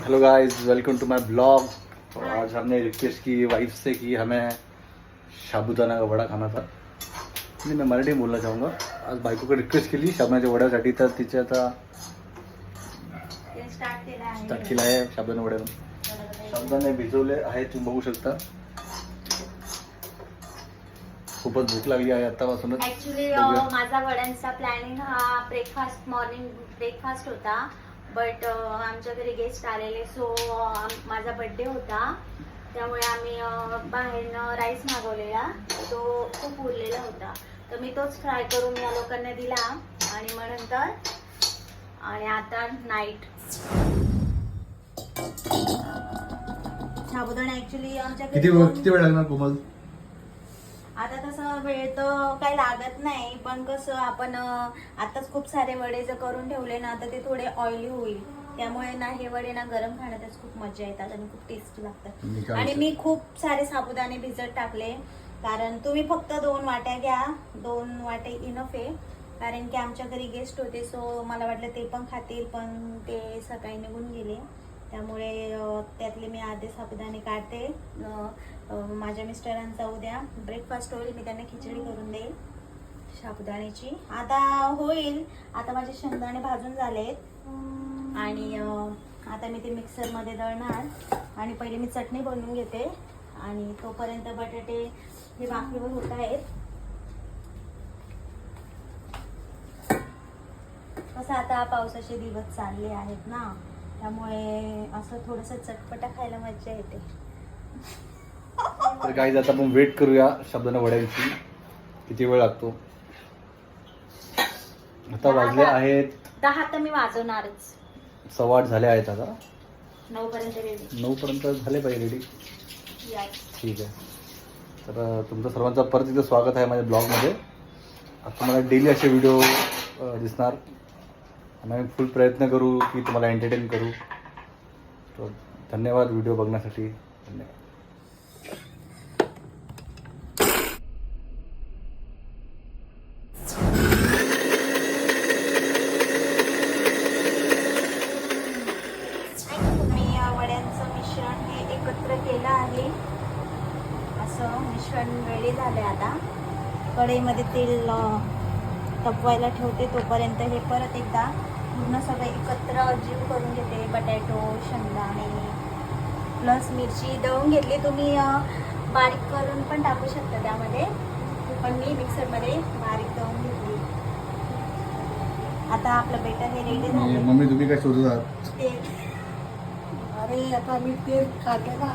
Hello guys, welcome to my blog. तो आज हमने रिक्वेस्ट की वाइफ से कि हमें साबुदाणा का वडा खाना था। नहीं, मैं मराठी बोलना चाहूँगा। आज बायको को रिक्वेस्ट केली साबुदाण्याच्या वड्यासाठी, तर तिचे आता स्टार्ट केला आहे साबुदाणा वड्या। साबुदाणे भिजवले आहे, तुम्ही बघू शकता। खूपच भूक लागली आहे आतापासूनच। ऍक्च्युली माझा वड्यांचा प्लॅनिंग हा ब्रेकफास्ट, मॉर्निंग ब्रेकफास्ट होता, बट आमच्या घरी गेस्ट आलेले, सो माझा बर्थडे होता, त्यामुळे आम्ही बाहेरनं राईस मागवलेला, तो खूप उरलेला होता, तर मी तोच फ्राय करून या लोकांना दिला आणि मग नंतर आणि आता नाईट साबुदाणा ऍक्च्युली आमच्या किती वेळ लागणार कोमल? आता तसं वेळ तर काही लागत नाही, पण कसं आपण आताच खूप सारे वडे जर करून ठेवले ना तर ते थोडे ऑइली होईल, त्यामुळे ना हे वडे ना गरम खाण्यातच खूप मजा येतात आणि खूप टेस्टी लागतात। आणि मी खूप सारे साबुदाणे भिजत टाकले, कारण तुम्ही फक्त 2 वाट्या घ्या, 2 वाटे इनफ आहे, कारण की आमच्या घरी गेस्ट होते, सो मला वाटलं ते पण खातील, पण ते सकाळी निघून गेले, त्यामुळे त्यातले मी आधे साबुदाणे काढते। माझ्या मिस्टरांचा उद्या ब्रेकफास्ट होईल, मी त्यांना खिचडी करून देईल साबुदाण्याची। आता होईल, आता माझे शेंगदाणे भाजून झालेत आणि आता मी ते मिक्सरमध्ये दळणार आणि पहिले मी चटणी बनवून घेते आणि तोपर्यंत बटाटे हे भाकरीवर होत आहेत। कसं आता पावसाचे दिवस चालले आहेत ना, त्यामुळे असं थोडंसं चटपटा खायला मजा येते। तर गाईज आता आपण वेट करूया साबुदाणा वड्यांची, किती वेळ लागतो। आता वाजले आहेत 10, तर मी वाजवणारच। 8:15 झाले आहेत, आता 9 पर्यंत रेडी। 9 पर्यंत झाले पाहिजे रेडी। ठीक आहे, तर तुमचं सर्वांचं परत एकदा स्वागत आहे माझ्या ब्लॉगमध्ये। आता तुम्हाला डेली असे व्हिडिओ दिसणार आणि आम्ही फुल प्रयत्न करू की तुम्हाला एंटरटेन करू। तर धन्यवाद व्हिडिओ बघण्यासाठी, धन्यवाद। रेडी झाले, आता कढईमध्ये तेल तपवायला ठेवते, तोपर्यंत हे परत एकदा पूर्ण सगळं एकत्र जीव करून घेते। बटॅटो, शेंगदाणे प्लस मिरची दळून घेतली, तुम्ही बारीक करून पण टाकू शकता त्यामध्ये, पण मी मिक्सरमध्ये बारीक दळून घेतली। आता आपलं बेटर हे रेडी झाले। मम्मी तुम्ही काय शोधत आहात? तेल, अरे आता मी तेल काढलं ना